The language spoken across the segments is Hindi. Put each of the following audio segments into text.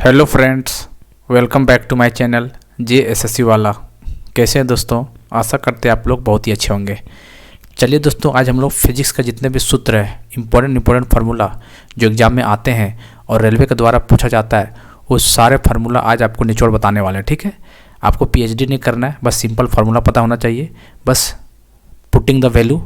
Hello friends, welcome back to my channel JSSC वाला। कैसे हैं दोस्तों? आशा करते हैं आप लोग बहुत ही अच्छे होंगे। चलिए दोस्तों, आज हम लोग फिजिक्स का जितने भी सूत्र है, इंपॉर्टेंट फार्मूला जो एग्जाम में आते हैं और रेलवे के द्वारा पूछा जाता है, वो सारे फार्मूला आज आपको निचोड़ बताने वाले हैं। ठीक है, आपको PhD नहीं करना है, बस सिंपल फार्मूला पता होना चाहिए। बस पुटिंग द वैल्यू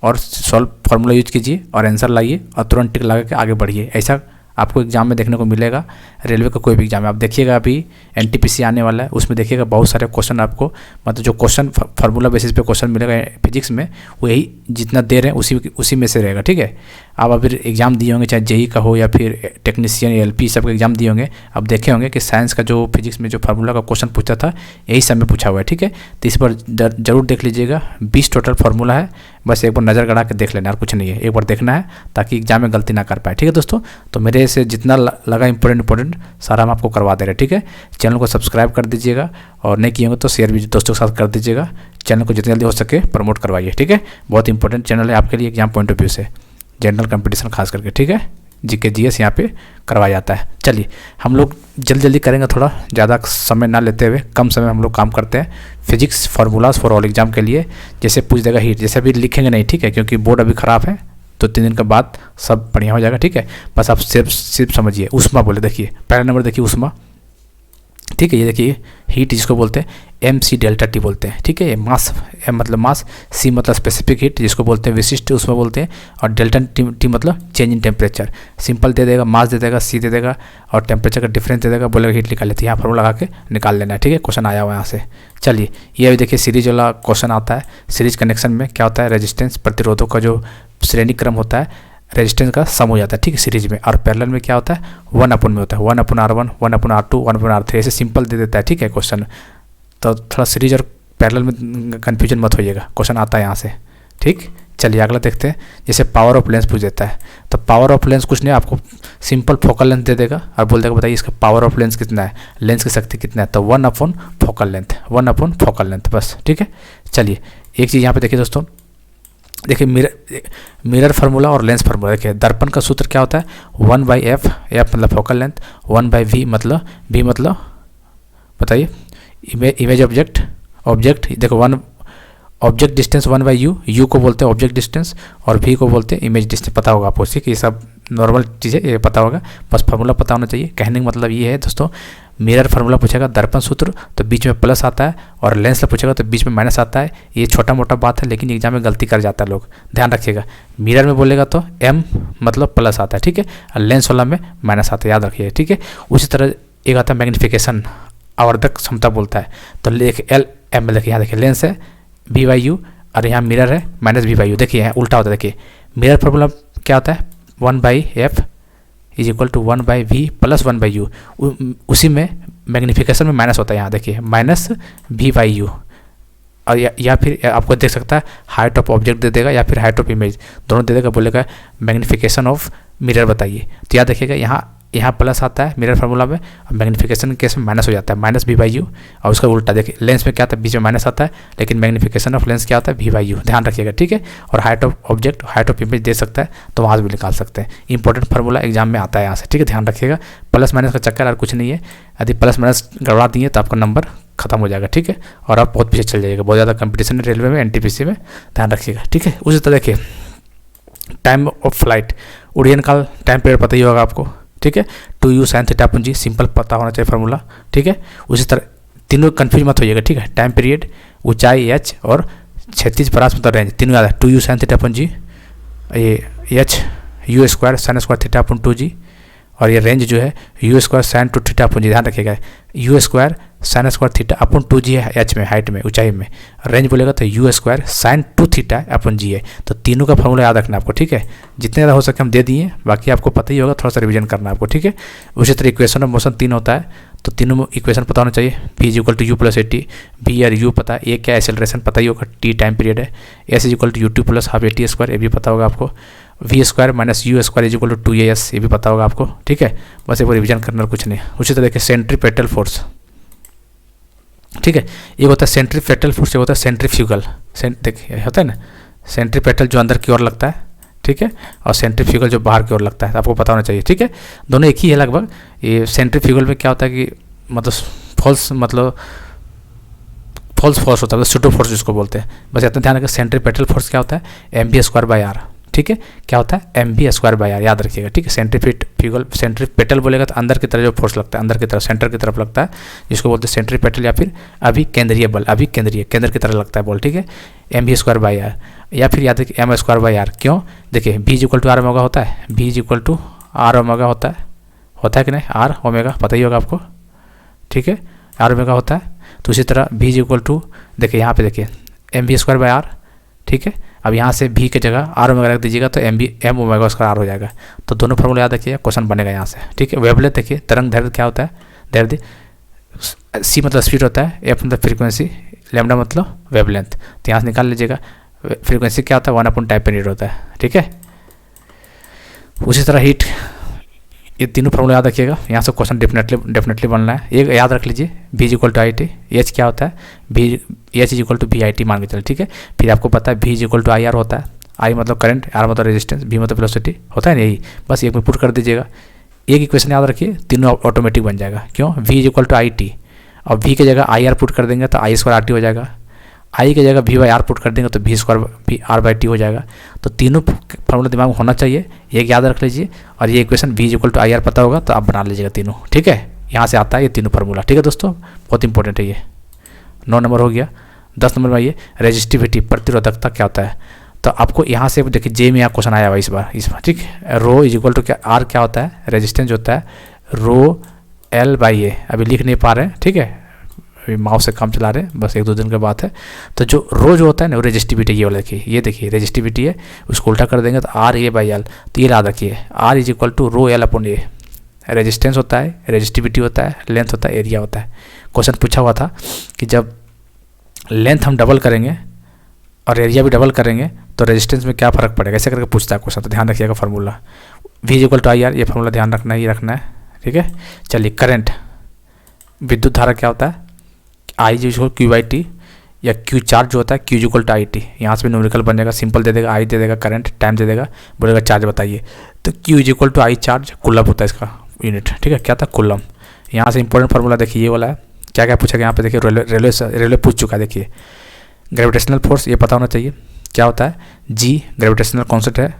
और सॉल्व फार्मूला यूज कीजिए और आंसर लाइए और तुरंत टिक लगा के आगे बढ़िए। ऐसा आपको एग्जाम में देखने को मिलेगा। रेलवे का कोई भी एग्जाम है, आप देखिएगा अभी NTPC आने वाला है, उसमें देखिएगा बहुत सारे क्वेश्चन आपको, मतलब जो क्वेश्चन फार्मूला बेसिस पे क्वेश्चन मिलेगा फिजिक्स में, वो यही जितना दे रहे हैं उसी में से रहेगा। ठीक है, आप अभी एग्जाम दिए होंगे, चाहे JEE का हो या फिर टेक्नीशियन या LP सब का एग्जाम दिए होंगे, आप देखे होंगे कि साइंस का जो फिजिक्स में जो फार्मूला का क्वेश्चन पूछा था, यही सब में पूछा हुआ है। ठीक है, तो इस पर जरूर देख लीजिएगा। 20 टोटल फार्मूला है, बस एक बार नज़र गड़ा के देख लेना, और कुछ नहीं है, एक बार देखना है ताकि एग्जाम में गलती ना कर पाए। ठीक है दोस्तों, तो मेरे से जितना लगा इंपॉर्टेंट सारा हम आपको करवा दे रहे हैं। ठीक है, चैनल को सब्सक्राइब कर दीजिएगा और नहीं किए होंगे तो शेयर भी दोस्तों के साथ कर दीजिएगा। चैनल को जितनी जल्दी हो सके प्रमोट करवाइए। ठीक है, बहुत इंपॉर्टेंट चैनल है आपके लिए एग्जाम पॉइंट ऑफ व्यू से, जनरल कंपटीशन खास करके। ठीक है, GK GS यहाँ पे करवाया जाता है। चलिए हम लोग जल्दी करेंगे, थोड़ा ज़्यादा समय ना लेते हुए, कम समय हम लोग काम करते हैं। Physics formulas for all exam के लिए जैसे पूछ देगा हीट, जैसे अभी लिखेंगे नहीं, ठीक है, क्योंकि बोर्ड अभी ख़राब है, तो 3 दिन के बाद सब बढ़िया हो जाएगा। ठीक है, बस आप सिर्फ समझिए। उष्मा बोले, देखिए पहला नंबर देखिए उष्मा। ठीक है, ये देखिए हीट जिसको बोलते हैं MC डेल्टा T बोलते हैं। ठीक है, ये मास, M मतलब मास, C मतलब स्पेसिफिक हीट जिसको बोलते हैं विशिष्ट उष्मा बोलते हैं, और डेल्टा T मतलब change in temperature. Simple they देगा, मास दे देगा, C दे देगा और टेम्परेचर का डिफरेंस दे देगा, बोलेगा हीट निकाल लेते हैं। यहाँ फॉर्मूला लगा के निकाल लेना है। ठीक है, क्वेश्चन आया हुआ यहाँ से। चलिए ये अभी देखिए सीरीज वाला क्वेश्चन आता है। सीरीज कनेक्शन में क्या होता है, रेजिस्टेंस प्रतिरोधों का जो श्रेणी क्रम होता है, रेजिस्टेंस का सम हो जाता है। ठीक है, सीरीज में। और पैरेलल में क्या होता है, 1/में होता है, 1/R1, 1/R2, 1/R3, ऐसे सिंपल दे देता है। ठीक है क्वेश्चन, तो थोड़ा सीरीज और पैरेलल में कन्फ्यूजन मत होइएगा, क्वेश्चन आता है यहाँ से। ठीक, चलिए अगला देखते हैं। जैसे पावर ऑफ लेंस पूछ देता है, तो पावर ऑफ लेंस कुछ नहीं, आपको सिंपल फोकल लेंथ दे देगा और बोल देगा बताइए इसका पावर ऑफ लेंस कितना है, लेंस की शक्ति कितना है, तो 1/फोकल लेंथ, 1/फोकल लेंथ बस। ठीक है, चलिए एक चीज़ यहाँ पे देखिए दोस्तों, देखिए मिरर फार्मूला और लेंस फार्मूला। देखिए दर्पण का सूत्र क्या होता है, 1/f, f मतलब फोकल लेंथ, 1/v मतलब v मतलब बताइए इमेज ऑब्जेक्ट देखो, ऑब्जेक्ट डिस्टेंस 1/u, u को बोलते हैं ऑब्जेक्ट डिस्टेंस और v को बोलते हैं इमेज डिस्टेंस। पता होगा आपको, ठीक है, ये सब नॉर्मल चीज़ें ये पता होगा, बस फार्मूला पता होना चाहिए। कहने का मतलब ये है दोस्तों, मिरर फार्मूला पूछेगा दर्पण सूत्र तो बीच में प्लस आता है, और लेंस पूछेगा तो बीच में माइनस आता है। ये छोटा मोटा बात है, लेकिन एग्जाम में गलती कर जाता है लोग, ध्यान रखिएगा। मिरर में बोलेगा तो M मतलब प्लस आता है, ठीक है, और लेंस वाला में माइनस आता है, याद रखिए। ठीक है, उसी तरह एक आता है मैग्नीफिकेशन, आवर्धक क्षमता बोलता है, तो LM देखिए, यहाँ देखिए लेंस है V/u और यहाँ मिरर है -V/u। देखिए यहाँ उल्टा होता है। देखिए मिरर फार्मूला क्या होता है, 1/f = 1/v + 1/u, उसी में मैग्नीफिकेशन में माइनस होता है, यहाँ देखिए -V/u। और या फिर आपको देख सकता है हाइट ऑफ ऑब्जेक्ट दे देगा या फिर हाइट ऑफ इमेज, दोनों दे देगा, बोलेगा मैग्नीफिकेशन ऑफ मिरर बताइए। तो याद रखिएगा यहाँ प्लस आता है मिरर फार्मूला में, और मैग्नीफिकेशन केस में माइनस हो जाता है, -V/u। और उसका उल्टा देखिए लेंस में क्या आता है, बीच में माइनस आता है, लेकिन मैग्नीफिकेशन ऑफ लेंस क्या होता है, V/u, ध्यान रखिएगा। ठीक है, और height of object, height of image दे सकता है, तो वहाँ से भी निकाल सकते हैं। इंपॉर्टेंट फार्मूला एग्जाम में आता है यहाँ से। ठीक है, ध्यान रखिएगा, प्लस माइनस का चक्कर और कुछ नहीं है। यदि प्लस माइनस गड़बड़ा दिए तो आपका नंबर खत्म हो जाएगा। ठीक है, और आप बहुत पीछे चल जाइएगा, बहुत ज़्यादा कंपटीशन है रेलवे में, NTPC में, ध्यान रखिएगा। ठीक है, उसी तरह देखिए टाइम ऑफ फ्लाइट, उड़ान काल टाइम पीरियड पता ही होगा आपको। ठीक है, 2u sin θ अपन g, सिंपल पता होना चाहिए फार्मूला। ठीक है, उसी तरह तीनों कन्फ्यूज मत होइएगा। ठीक है, टाइम पीरियड, ऊंचाई h और क्षैतिज परास मतलब रेंज, तीनों याद है। 2u sin θ अपन g, ये h u² sin² θ अपन 2g, और ये रेंज जो है u² sin 2 θ अपन g, ध्यान रखिएगा, u² sin² θ अपन 2g है h में, हाइट में, ऊंचाई में। रेंज बोलेगा तो u² sin 2 θ अपन g है। तो तीनों का फॉर्मूला याद रखना आपको। ठीक है, जितने ज़्यादा हो सके हम दे दिए, बाकी आपको पता ही होगा, थोड़ा सा रिवीजन करना आपको। ठीक है, उसी तरह इक्वेशन ऑफ मोशन 3 होता है, तो तीनों इक्वेशन पता होना चाहिए। v = u + at, v और u पता, a क्या एक्सेलरेशन पता ही होगा, t टाइम पीरियड है, s = u2 + ½ at², ये भी पता होगा आपको, v² - u² = 2as, ये भी पता होगा आपको। ठीक है, बस एक बार रिवीजन करना, कुछ नहीं। उसी तरह के सेंट्रीपेटल फोर्स, ठीक है, एक होता है सेंट्रीपेटल फोर्स, एक होता है सेंट्रीफ्यूगल। देखिए होता है ना, सेंट्रीपेटल जो अंदर की ओर लगता है, ठीक है, और सेंट्रीफ्यूगल जो बाहर की ओर लगता है, आपको पता होना चाहिए। ठीक है, दोनों एक ही है लगभग। ये सेंट्रीफ्यूगल में क्या होता है कि मतलब फॉल्स फोर्स होता है, सूडो फोर्स जिसको बोलते हैं। बस इतना ध्यान रखिए, सेंट्रीपेटल फोर्स क्या होता है, mv²/r। ठीक है, क्या होता है, mv²/r, याद रखिएगा। ठीक है, सेंट्रीपेटल बोलेगा तो अंदर की तरफ जो फोर्स लगता है, अंदर की तरफ, सेंटर की तरफ लगता है, जिसको बोलते हैं सेंट्रीपेटल या फिर अभिकेंद्रीय बल, अभिकेंद्रीय, केंद्र की तरफ लगता है बॉल। ठीक है, mv²/r, या फिर याद रखिए m²/r। क्यों, देखिए v=r ओमेगा होता है, v=r ओमेगा होता है कि नहीं, r ओमेगा पता ही होगा आपको। ठीक है, r ओमेगा होता है। तो उसी तरह v देखिए यहाँ पे देखिए mv²/r। ठीक है, अब यहाँ से v की जगह r ओमेगा रख दीजिएगा तो m ओमेगा² हो जाएगा। तो दोनों फॉर्मूला याद रखिएगा, क्वेश्चन बनेगा यहाँ से। ठीक है, वेवलेंथ देखिए, तरंग दैर्ध्य क्या होता है, दैर्ध्य c मतलब स्पीड होता है, f मतलब फ्रीक्वेंसी, लैम्डा मतलब वेवलेंथ। तो यहाँ से निकाल लीजिएगा, फ्रीक्वेंसी क्या होता है, 1/10 होता है। ठीक है, उसी तरह हीट, ये तीनों फॉर्मूला याद रखिएगा, यहाँ से क्वेश्चन डेफिनेटली बनना है। एक याद रख लीजिए, v=it, h क्या होता है, h=vit मान के चल। ठीक है, फिर आपको पता है v=ir होता है, i मतलब करंट, r मतलब रेजिस्टेंस, v मतलब वेलोसिटी होता है ना, यही बस एक में पुट कर दीजिएगा। एक इक्वेशन याद रखिए, तीनों ऑटोमेटिक बन जाएगा। क्यों, v=it, और v की जगह ir पुट कर देंगे तो i²rt हो जाएगा, आई की जगह v/r पुट कर देंगे तो v²r/t हो जाएगा। तो तीनों फॉर्मूला दिमाग में होना चाहिए, एक याद रख लीजिए, और ये इक्वेशन v=ir पता होगा तो आप बना लीजिएगा तीनों। ठीक है, यहाँ से आता है ये तीनों फार्मूला। ठीक है दोस्तों, बहुत इंपॉर्टेंट है ये। 9 नंबर हो गया। 10 नंबर में आइए, रेजिस्टिविटी, प्रतिरोधकता क्या होता है। तो आपको यहाँ से देखिए, जे में यहाँ क्वेश्चन आया हुआ इस बार। ठीक है, ρ क्या, आर क्या होता है, रेजिस्टेंस होता है, ρl/a। अभी लिख नहीं पा रहे हैं, ठीक है, माउस से काम चला रहे हैं, बस 1-2 दिन की बात है। तो जो रो जो होता है ना, वो रेजिस्टिविटी, ये वाला देखिए, ये देखिए रेजिस्टिविटी है, उसको उल्टा कर देंगे तो RA/L। तो ये याद रखिए, R=ρl/a। रेजिस्टेंस होता है, रेजिस्टिविटी होता है, लेंथ होता है, एरिया होता है। क्वेश्चन पूछा हुआ था कि जब लेंथ हम डबल करेंगे और एरिया भी डबल करेंगे तो रेजिस्टेंस में क्या फ़र्क पड़ेगा, ऐसे करके पूछता है क्वेश्चन। तो ध्यान रखिएगा फार्मूला, v=ir, ये फार्मूला ध्यान रखना है। ठीक है, चलिए, करंट, विद्युत धारा क्या होता है, I=q/t, या Q चार्ज जो होता है Q=it। यहाँ से भी न्यूमेरिकल बनेगा, सिंपल दे देगा, I दे देगा, करंट, टाइम दे देगा, बोलेगा चार्ज बताइए। तो Q=I चार्ज, कुलम होता है इसका यूनिट। ठीक है, क्या था, कुलम। यहाँ से इंपॉर्टेंट फार्मूला देखिए, ये वाला है। क्या क्या पूछा गया यहाँ पे देखिए, रेलवे पूछ चुका है। देखिए, ग्रेविटेशनल फोर्स ये पता होना चाहिए, क्या होता है, G ग्रेविटेशनल कॉन्सेप्ट है,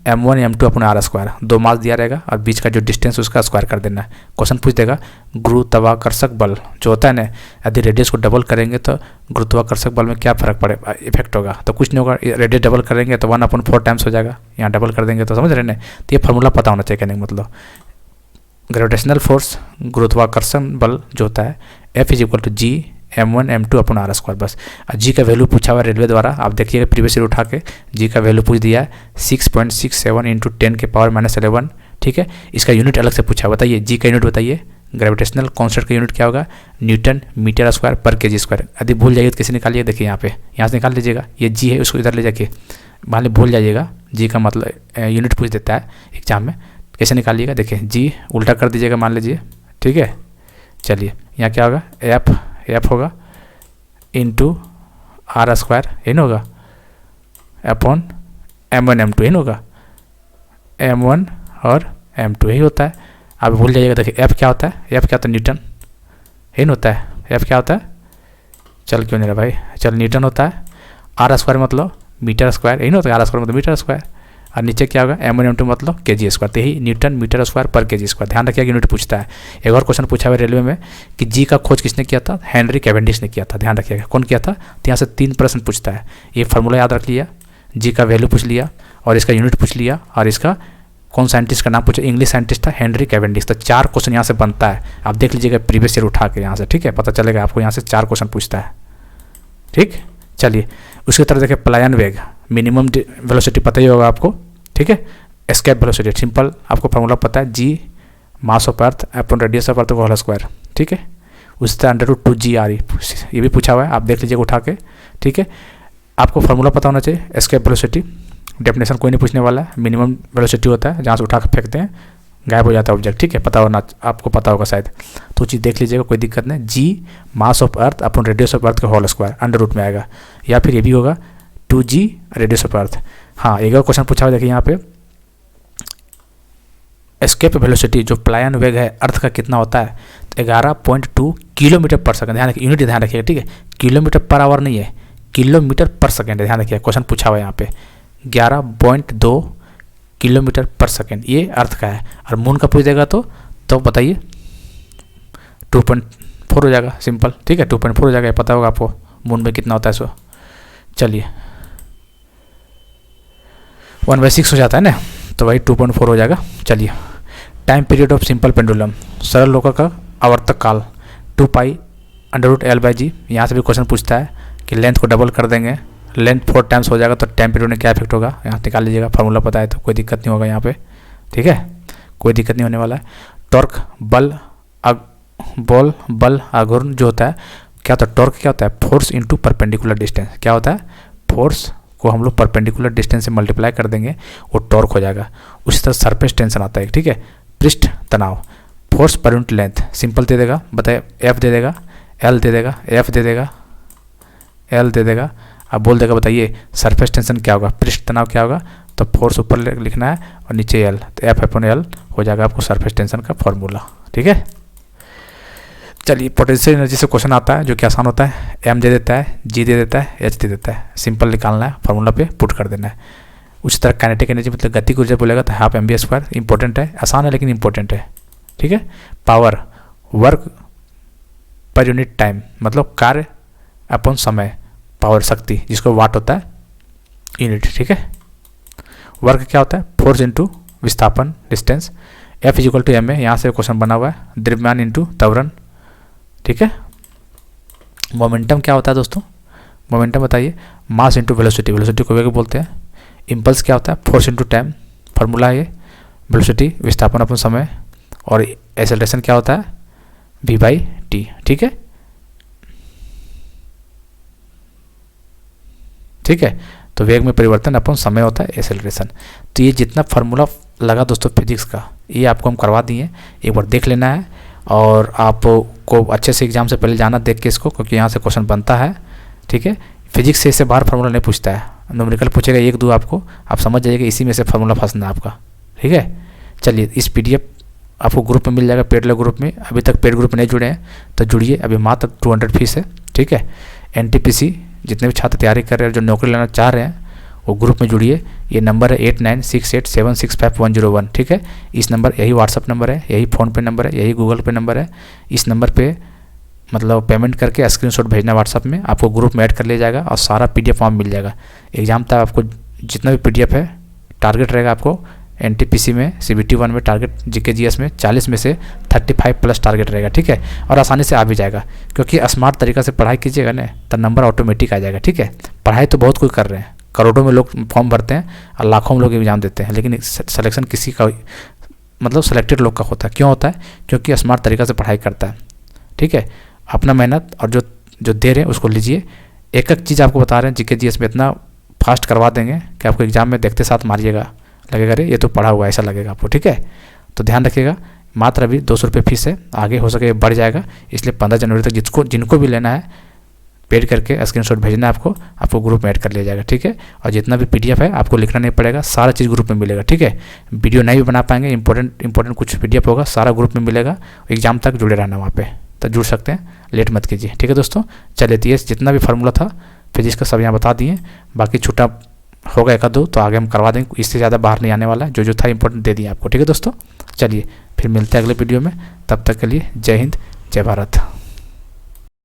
m1 m2/r², 2 मास दिया रहेगा और बीच का जो डिस्टेंस उसका स्क्वायर कर देना है। क्वेश्चन पूछ देगा, गुरुत्वाकर्षक बल जो होता है ना, यदि रेडियस को डबल करेंगे तो गुरुत्वाकर्षक बल में क्या फ़र्क पड़ेगा, इफेक्ट होगा। तो कुछ नहीं होगा, रेडियस डबल करेंगे तो 1/4 टाइम्स हो जाएगा, यहाँ डबल कर देंगे तो, समझ रहे हैं। तो ये फार्मूला पता होना चाहिए, कहने का मतलब ग्रेविटेशनल फोर्स, गुरुत्वाकर्षण बल जो होता है, F=G m1 m2/r²। बस जी का वैल्यू पूछा हुआ रेलवे द्वारा, आप देखिएगा प्रीवियस ईयर उठा के, जी का वैल्यू पूछ दिया है 6.67 × 10⁻⁻11। ठीक है, इसका यूनिट अलग से पूछा, बताइए जी का यूनिट बताइए। ग्रेविटेशनल कॉन्सेप्ट का यूनिट क्या होगा, न्यूटन मीटर स्क्वायर पर kg²। यदि भूल जाइए तो कैसे निकालिए, देखिए यहाँ पे, यहाँ से निकाल लीजिएगा। ये जी है, उसको इधर ले जाके मान ली भूल जाइएगा, जी का मतलब यूनिट पूछ देता है एग्जाम में, कैसे निकालिएगा। देखिए जी उल्टा कर दीजिएगा, मान लीजिए। ठीक है, चलिए, यहाँ क्या होगा, एफ होगा इंटू r², यही ना होगा, अपॉन m1 m2, यही ना होगा, m1 और m2 यही होता है। आप भूल जाइएगा, देखिए एफ क्या होता है, एफ क्या होता है, न्यूटन, यही ना होता है, एफ क्या होता है, चल क्यों नहीं रहा भाई, चल न्यूटन होता है। r² मतलब मीटर स्क्वायर, यही ना होता है, r² मतलब मीटर स्क्वायर, और नीचे क्या होगा, m1 m2 मतलब kg²। तो यही न्यूटन मीटर स्क्वायर पर kg²। ध्यान रखिएगा, यूनिट पूछता है। एक और क्वेश्चन पूछा हुआ रेलवे में कि जी का खोज किसने किया था, हेनरी कैवेंडिश ने किया था। ध्यान रखिएगा, कौन किया था। तो यहाँ से 3 प्रश्न पूछता है, ये फार्मूला याद रख लिया, जी का वैल्यू पूछ लिया, और इसका यूनिट पूछ लिया, और इसका कौन साइंटिस्ट का नाम पूछा, इंग्लिश साइंटिस्ट था हेनरी कैवेंडिश। तो 4 क्वेश्चन यहाँ से बनता है, आप देख लीजिएगा प्रीवियस ईयर उठा के यहाँ से। ठीक है, पता चलेगा आपको, यहाँ से 4 क्वेश्चन पूछता है। ठीक, चलिए, उसकी तरह देखिए, पलायन वेग, मिनिमम वेलोसिटी पता ही होगा आपको। ठीक है, एस्केप वेलोसिटी सिंपल आपको फार्मूला पता है, G mass of earth upon radius of earth whole square. ठीक है, उससे √2gre, ये भी पूछा हुआ है, आप देख लीजिएगा उठा के। ठीक है, आपको फार्मूला पता होना चाहिए, एस्केप वेलोसिटी, डेफिनेशन कोई नहीं पूछने वाला है, मिनिमम वेलोसिटी होता है जहाँ से उठा के फेंकते हैं गायब हो जाता है ऑब्जेक्ट। ठीक है, पता होना, आपको पता होगा शायद, तो चीज़ देख लीजिएगा, कोई दिक्कत नहीं। G mass of earth upon radius of earth का होल स्क्वायर अंडर रूट में आएगा, या फिर ये भी होगा 2g रेडियस ऑफ अर्थ। हाँ, एक और क्वेश्चन पूछा हुआ देखिए यहाँ पे, एस्केप वेलोसिटी जो पलायन वेग है अर्थ का कितना होता है, तो 11.2 किलोमीटर पर सेकंड। ध्यान रखिए, यूनिट ध्यान रखिएगा, ठीक है, किलोमीटर पर आवर नहीं है, किलोमीटर पर सेकंड। ध्यान रखिए, क्वेश्चन पूछा हुआ है यहाँ पे 11.2 किलोमीटर पर सेकंड, ये अर्थ का है। और मून का पूछ देगा तो बताइए 2.4 हो जाएगा, सिंपल, ठीक है, 2.4 हो जाएगा, पता होगा आपको मून में कितना होता है सो। चलिए 1/6 हो जाता है ना, तो वही 2.4 हो जाएगा। चलिए, time period of simple pendulum, सरल लोका का आवर्तक काल 2 पाई √L/g। यहाँ से भी क्वेश्चन पूछता है कि लेंथ को डबल कर देंगे, लेंथ 4 टाइम्स हो जाएगा तो टाइम पीरियड में क्या इफेक्ट होगा, यहाँ निकाल लीजिएगा, फार्मूला पता है तो कोई दिक्कत नहीं होगा यहाँ पे, ठीक है, कोई दिक्कत नहीं होने वाला है। टॉर्क बल आघूर्ण जो होता है, क्या होता है टॉर्क, क्या होता है फोर्स इंटू परपेंडिकुलर डिस्टेंस। क्या होता है, फोर्स को हम लोग परपेंडिकुलर डिस्टेंस से मल्टीप्लाई कर देंगे, वो टॉर्क हो जाएगा। उसी तरह सरफेस टेंशन आता है, ठीक है, पृष्ठ तनाव, force per unit length, simple they देगा, बताइए F दे देगा, L दे देगा, F दे देगा, L दे देगा। अब बोल देगा बताइए सरफेस टेंशन क्या होगा, पृष्ठ तनाव क्या होगा, तो फोर्स ऊपर लिखना है और नीचे L, तो F/L हो जाएगा आपको सरफेस टेंशन का फॉर्मूला, ठीक है। चलिए, पोटेंशियल एनर्जी से क्वेश्चन आता है जो कि आसान होता है, M दे देता है, G दे देता है, H दे देता है, सिंपल निकालना है, फार्मूला पे पुट कर देना है। उसी तरह काइनेटिक एनर्जी मतलब गति की ऊर्जा बोलेगा तो 1/2 mv², इंपॉर्टेंट है, आसान है लेकिन इंपॉर्टेंट है, ठीक है। Power, work per unit time मतलब कार्य अपन समय, पावर शक्ति जिसको वाट होता है यूनिट, ठीक है। वर्क क्या होता है, फोर्स इंटू विस्थापन डिस्टेंस, F = m है, यहाँ से क्वेश्चन बना हुआ है, द्रव्यमान इंटू त्वरण, ठीक है। मोमेंटम क्या होता है दोस्तों, मोमेंटम बताइए, मास इंटू वेलोसिटी, वेलोसिटी को वेग बोलते हैं। इम्पल्स क्या होता है, फोर्स इंटू टाइम, फार्मूला है ये, वेलोसिटी विस्थापन अपन समय, और एक्सेलरेशन क्या होता है v/t, ठीक है, ठीक है। तो वेग में परिवर्तन अपन समय होता है एक्सेलरेशन। तो ये जितना फार्मूला लगा दोस्तों फिजिक्स का, ये आपको हम करवा दिए, एक बार देख लेना है, और आपको अच्छे से एग्जाम से पहले जाना देख के इसको, क्योंकि यहाँ से क्वेश्चन बनता है, ठीक है। फिजिक्स से इससे बाहर फार्मूला नहीं पूछता है, न्यूमेरिकल पूछेगा 1-2 आपको, आप समझ जाइएगा इसी में से फार्मूला फंसना है आपका, ठीक है। चलिए, इस PDF आपको ग्रुप में मिल जाएगा, पेड ग्रुप में। अभी तक पेड ग्रुप में नहीं जुड़े हैं तो जुड़िए, अभी मात्र 200 फीस है, ठीक है। NTPC जितने भी छात्र तैयारी कर रहे हैं, जो नौकरी लेना चाह रहे हैं, वो ग्रुप में जुड़िए। ये नंबर है 8968765101, ठीक है। इस नंबर, यही व्हाट्सअप नंबर है, यही फ़ोनपे नंबर है, यही गूगल पे नंबर है। इस नंबर पे मतलब पेमेंट करके स्क्रीनशॉट भेजना व्हाट्सअप में, आपको ग्रुप में ऐड कर लिया जाएगा और सारा PDF फॉर्म मिल जाएगा। एग्जाम तक आपको जितना भी PDF है, टारगेट रहेगा आपको NTPC में, CBT 1 में टारगेट, GK GS में 40 में से 35+ टारगेट रहेगा, ठीक है। और आसानी से आ भी जाएगा, क्योंकि स्मार्ट तरीका से पढ़ाई कीजिएगा ना तो नंबर ऑटोमेटिक आ जाएगा, ठीक है। पढ़ाई तो बहुत कोई कर रहे हैं, करोड़ों में लोग फॉर्म भरते हैं और लाखों में लोग एग्जाम देते हैं, लेकिन सिलेक्शन किसी का मतलब सेलेक्टेड लोग का होता है। क्यों होता है, क्योंकि स्मार्ट तरीका से पढ़ाई करता है, ठीक है। अपना मेहनत और जो दे रहे हैं उसको लीजिए। एक एक चीज़ आपको बता रहे हैं, GK GS में इतना फास्ट करवा देंगे कि आपको एग्जाम में देखते साथ मारिएगा, लगेगा अरे ये तो पढ़ा हुआ है, ऐसा लगेगा आपको, ठीक है। तो ध्यान रखिएगा, मात्र अभी 200 रुपये फीस है, आगे हो सके बढ़ जाएगा, इसलिए 15 जनवरी तक जिनको भी लेना है पेड करके स्क्रीनशॉट भेजना है आपको ग्रुप में ऐड कर लिया जाएगा, ठीक है। और जितना भी PDF है आपको लिखना नहीं पड़ेगा, सारा चीज़ ग्रुप में मिलेगा, ठीक है। वीडियो नहीं भी बना पाएंगे, इंपॉर्टेंट कुछ PDF होगा, सारा ग्रुप में मिलेगा। एग्जाम तक जुड़े रहना वहाँ पे, तो जुड़ सकते हैं, लेट मत कीजिए, ठीक है दोस्तों। चलिए, तो ये जितना भी फार्मूला था फिजिक्स का सब यहाँ बता दिए, बाकी छूटा होगा 1-2 तो आगे हम करवा देंगे, इससे ज़्यादा बाहर नहीं आने वाला है, जो था इंपॉर्टेंट दे दिए आपको, ठीक है दोस्तों। चलिए, फिर मिलते हैं अगले वीडियो में, तब तक के लिए जय हिंद, जय भारत।